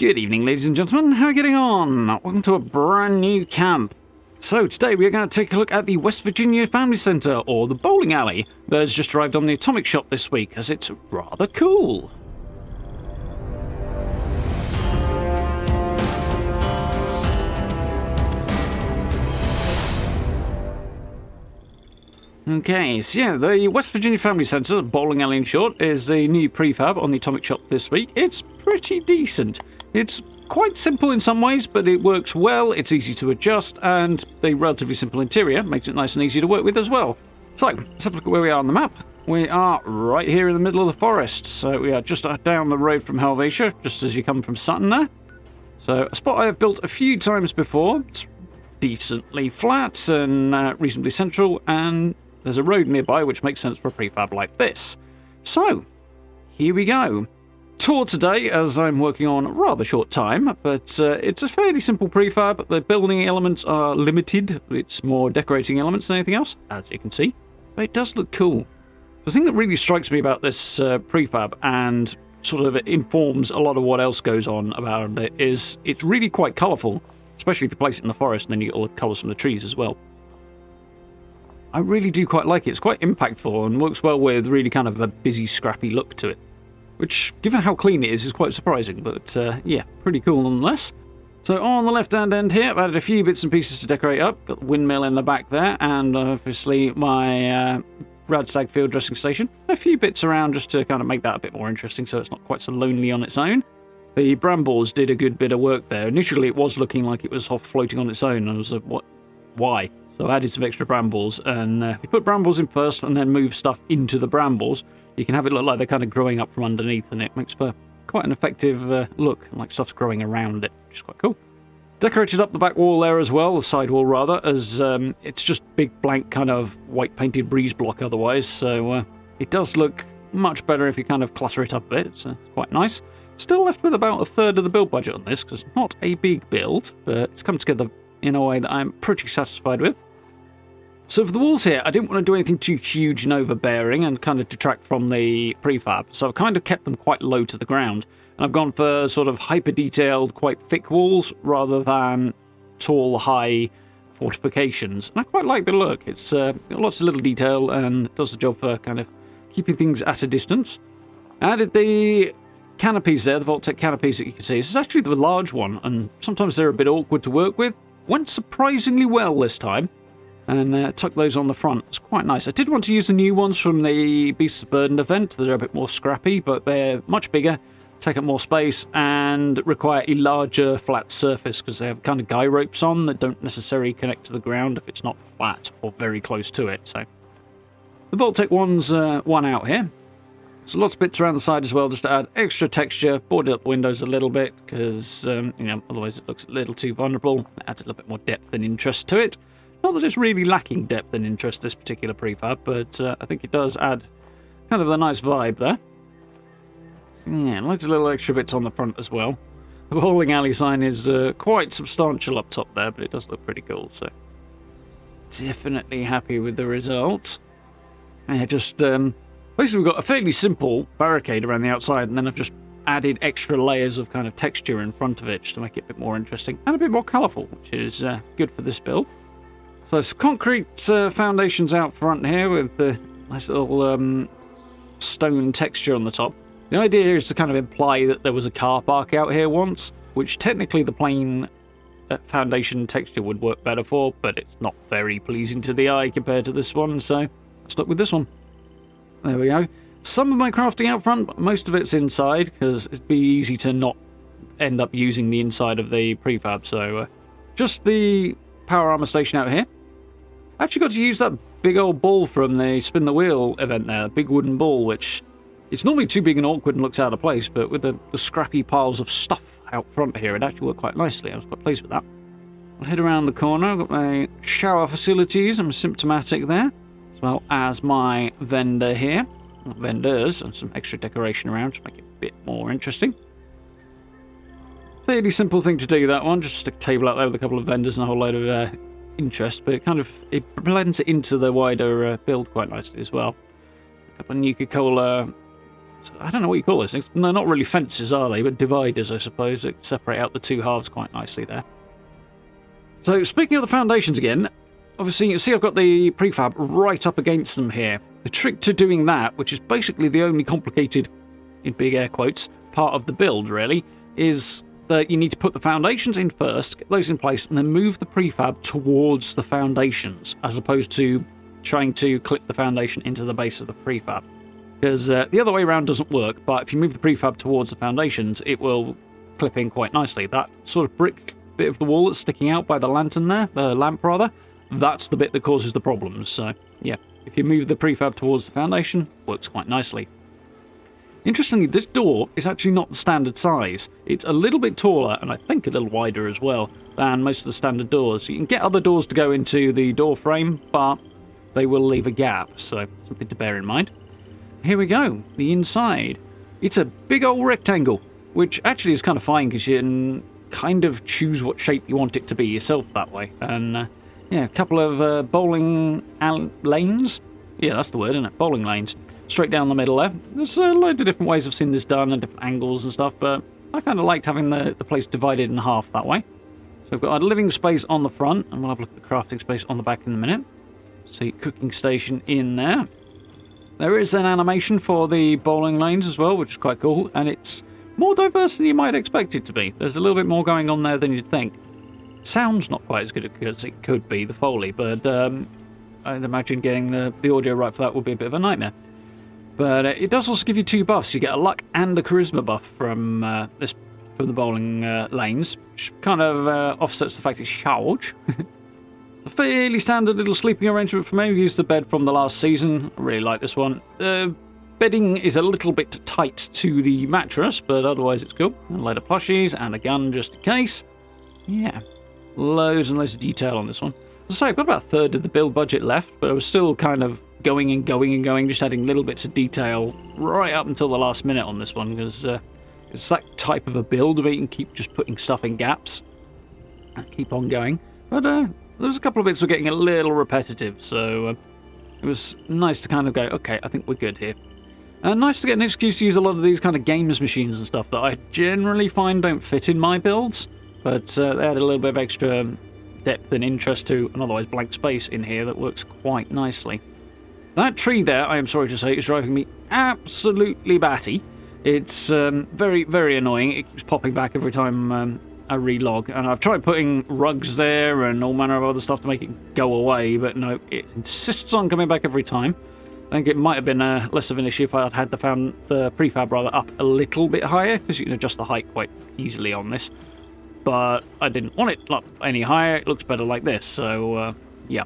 Good evening, ladies and gentlemen. How are you getting on? Welcome to a brand new camp. So today we are going to take a look at the West Virginia Family Center, or the bowling alley, that has just arrived on the Atomic Shop this week, as it's rather cool. Okay, so yeah, the West Virginia Family Center, the bowling alley in short, is the new prefab on the Atomic Shop this week. It's pretty decent. It's quite simple in some ways, but it works well, it's easy to adjust, and the relatively simple interior makes it nice and easy to work with as well. So, let's have a look at where we are on the map. We are right here in the middle of the forest, so we are just down the road from Helvetia, just as you come from Sutton there. So, a spot I have built a few times before. It's decently flat and reasonably central, and there's a road nearby, which makes sense for a prefab like this. So, here we go. Tour today, as I'm working on a rather short time, but it's a fairly simple prefab. The building elements are limited. It's more decorating elements than anything else, as you can see. But it does look cool. The thing that really strikes me about this prefab, and sort of informs a lot of what else goes on about it, is it's really quite colourful, especially if you place it in the forest and then you get all the colours from the trees as well. I really do quite like it. It's quite impactful and works well with really kind of a busy, scrappy look to it. Which, given how clean it is quite surprising, but yeah, pretty cool nonetheless. So on the left-hand end here, I've added a few bits and pieces to decorate up. Got the windmill in the back there, and obviously my Radstag field dressing station. A few bits around just to kind of make that a bit more interesting, so it's not quite so lonely on its own. The brambles did a good bit of work there. Initially, it was looking like it was off floating on its own, and I was like, what? Why? So I added some extra brambles, and if you put brambles in first and then move stuff into the brambles, you can have it look like they're kind of growing up from underneath, and it makes for quite an effective look, like stuff's growing around it, which is quite cool. Decorated up the back wall there as well, the side wall rather, as it's just big blank kind of white painted breeze block otherwise, so it does look much better if you kind of clutter it up a bit, so it's quite nice. Still left with about a third of the build budget on this, because it's not a big build, but it's come together in a way that I'm pretty satisfied with. So for the walls here, I didn't want to do anything too huge and overbearing and kind of detract from the prefab, so I've kind of kept them quite low to the ground. And I've gone for sort of hyper-detailed, quite thick walls rather than tall, high fortifications. And I quite like the look. It's got lots of little detail and does the job for kind of keeping things at a distance. I added the canopies there, the Vault-Tec canopies that you can see. This is actually the large one, and sometimes they're a bit awkward to work with. Went surprisingly well this time, and tuck those on the front. It's quite nice. I did want to use the new ones from the Beasts of Burden event that are a bit more scrappy, but they're much bigger, take up more space, and require a larger flat surface because they have kind of guy ropes on that don't necessarily connect to the ground if it's not flat or very close to it. So the Vault-Tec one's one out here. So lots of bits around the side as well, just to add extra texture, boarded up the windows a little bit, because, otherwise it looks a little too vulnerable. It adds a little bit more depth and interest to it. Not that it's really lacking depth and interest, this particular prefab, but I think it does add kind of a nice vibe there. So, yeah, loads of little extra bits on the front as well. The bowling alley sign is quite substantial up top there, but it does look pretty cool, so definitely happy with the result. Yeah, just basically we've got a fairly simple barricade around the outside, and then I've just added extra layers of kind of texture in front of it just to make it a bit more interesting and a bit more colourful, which is good for this build. So some concrete foundations out front here with the nice little stone texture on the top. The idea here is to kind of imply that there was a car park out here once, which technically the plain foundation texture would work better for, but it's not very pleasing to the eye compared to this one, so I stuck with this one. There we go. Some of my crafting out front, but most of it's inside, because it'd be easy to not end up using the inside of the prefab, so just the power armor station out here. I actually got to use that big old ball from the Spin the Wheel event there, big wooden ball, which it's normally too big and awkward and looks out of place, but with the scrappy piles of stuff out front here, it actually worked quite nicely. I was quite pleased with that. I'll head around the corner. I've got my shower facilities. I'm symptomatic there, as well as my vendor here. Vendors and some extra decoration around to make it a bit more interesting. Fairly simple thing to do, that one. Just stick a table out there with a couple of vendors and a whole load of interest, but it blends it into the wider build quite nicely as well. A couple of Nuka-Cola I don't know what you call those things. They're not really fences, are they? But dividers, I suppose, that separate out the two halves quite nicely there. So, speaking of the foundations again, obviously you can see I've got the prefab right up against them here. The trick to doing that, which is basically the only complicated, in big air quotes, part of the build, really, is that you need to put the foundations in first, get those in place, and then move the prefab towards the foundations, as opposed to trying to clip the foundation into the base of the prefab. Because the other way around doesn't work, but if you move the prefab towards the foundations, it will clip in quite nicely. That sort of brick bit of the wall that's sticking out by the lantern there, the lamp rather, that's the bit that causes the problems. So, yeah, if you move the prefab towards the foundation, works quite nicely. Interestingly, this door is actually not the standard size. It's a little bit taller, and I think a little wider as well, than most of the standard doors. You can get other doors to go into the door frame, but they will leave a gap, so something to bear in mind. Here we go, the inside. It's a big old rectangle, which actually is kind of fine because you can kind of choose what shape you want it to be yourself that way. And yeah, a couple of bowling lanes. Yeah, that's the word, isn't it? Bowling lanes. Straight down the middle there. There's a load of different ways I've seen this done and different angles and stuff, but I kind of liked having the place divided in half that way. So we've got our living space on the front, and we'll have a look at the crafting space on the back in a minute. See, cooking station in there. There is an animation for the bowling lanes as well, which is quite cool, and it's more diverse than you might expect it to be. There's a little bit more going on there than you'd think. Sound's not quite as good as it could be, the Foley, but I'd imagine getting the audio right for that would be a bit of a nightmare. But it does also give you 2 buffs. You get a luck and a charisma buff from the bowling lanes, which kind of offsets the fact it's huge. A fairly standard little sleeping arrangement for me. I've used the bed from the last season. I really like this one. Bedding is a little bit tight to the mattress, but otherwise it's cool. A load of plushies and a gun just in case. Yeah, loads and loads of detail on this one. As I say, I've got about a third of the build budget left, but I was still kind of going and going and going, just adding little bits of detail right up until the last minute on this one, because it's that type of a build where you can keep just putting stuff in gaps and keep on going. But there's a couple of bits were getting a little repetitive, so it was nice to kind of go, okay, I think we're good here. Nice to get an excuse to use a lot of these kind of games machines and stuff that I generally find don't fit in my builds, but they had a little bit of extra depth and interest to an otherwise blank space in here that works quite nicely. That tree there, I am sorry to say, is driving me absolutely batty. It's very, very annoying. It keeps popping back every time I relog, and I've tried putting rugs there and all manner of other stuff to make it go away, but no, it insists on coming back every time. I think it might have been less of an issue if I had the prefab rather up a little bit higher, because you can adjust the height quite easily on this. But I didn't want it up any higher. It looks better like this, so yeah.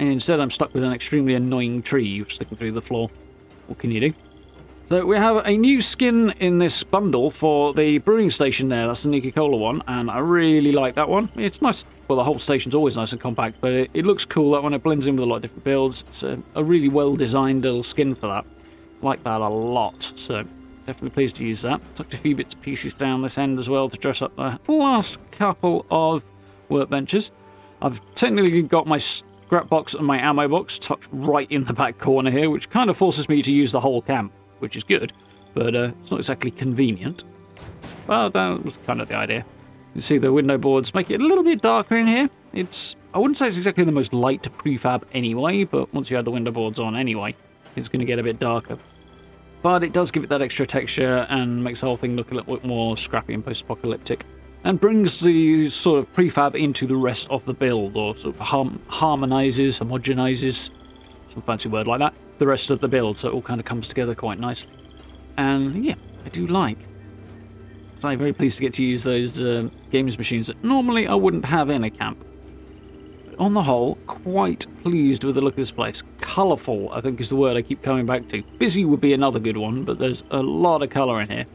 And instead I'm stuck with an extremely annoying tree sticking through the floor. What can you do? So we have a new skin in this bundle for the brewing station there. That's the Nuka-Cola one, and I really like that one. It's nice. Well, the whole station's always nice and compact, but it looks cool. That one, it blends in with a lot of different builds. It's a really well-designed little skin for that. I like that a lot, so definitely pleased to use that. Tucked a few bits and pieces down this end as well to dress up the last couple of workbenches. I've technically got my scrap box and my ammo box tucked right in the back corner here, which kind of forces me to use the whole camp, which is good, but it's not exactly convenient. Well, that was kind of the idea. You see the window boards make it a little bit darker in here. I wouldn't say it's exactly the most light prefab anyway, but once you add the window boards on anyway, it's going to get a bit darker. But it does give it that extra texture and makes the whole thing look a little bit more scrappy and post-apocalyptic, and brings the sort of prefab into the rest of the build, or sort of harmonizes, homogenizes, some fancy word like that, the rest of the build, so it all kind of comes together quite nicely. And yeah, I do like. So I'm very pleased to get to use those games machines that normally I wouldn't have in a camp. But on the whole, quite pleased with the look of this place. Colourful, I think is the word I keep coming back to. Busy would be another good one, but there's a lot of colour in here.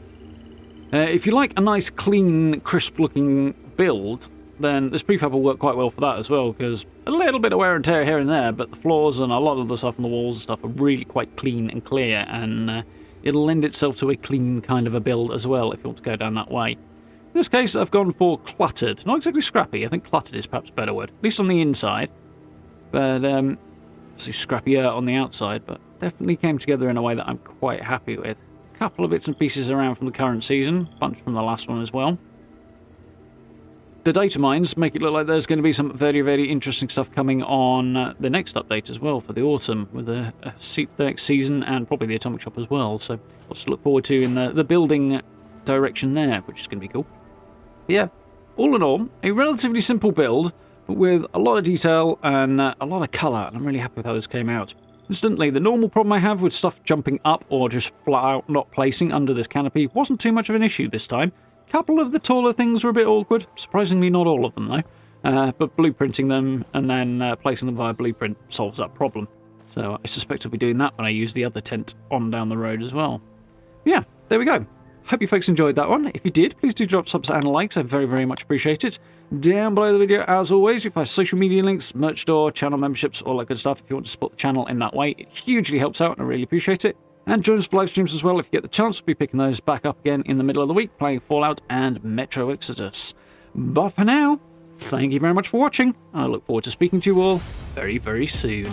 If you like a nice, clean, crisp-looking build, then this prefab will work quite well for that as well, because a little bit of wear and tear here and there, but the floors and a lot of the stuff on the walls and stuff are really quite clean and clear, and it'll lend itself to a clean kind of a build as well if you want to go down that way. In this case, I've gone for cluttered. Not exactly scrappy, I think cluttered is perhaps a better word, at least on the inside. But obviously scrappier on the outside, but definitely came together in a way that I'm quite happy with. A couple of bits and pieces around from the current season, a bunch from the last one as well. The data mines make it look like there's going to be some very, very interesting stuff coming on the next update as well for the autumn, with the next season and probably the atomic shop as well. So lots to look forward to in the building direction there, which is going to be cool. But yeah, all in all, a relatively simple build, but with a lot of detail and a lot of colour, and I'm really happy with how this came out. Instantly, the normal problem I have with stuff jumping up or just flat out not placing under this canopy wasn't too much of an issue this time. A couple of the taller things were a bit awkward, surprisingly not all of them though, but blueprinting them and then placing them via blueprint solves that problem. So I suspect I'll be doing that when I use the other tent on down the road as well. Yeah, there we go. Hope you folks enjoyed that one. If you did, please do drop subs and likes. I very, very much appreciate it. Down below the video, as always, you find social media links, merch store, channel memberships, all that good stuff. If you want to support the channel in that way, it hugely helps out and I really appreciate it. And join us for live streams as well if you get the chance. We'll be picking those back up again in the middle of the week, playing Fallout and Metro Exodus. But for now, thank you very much for watching. I look forward to speaking to you all very, very soon.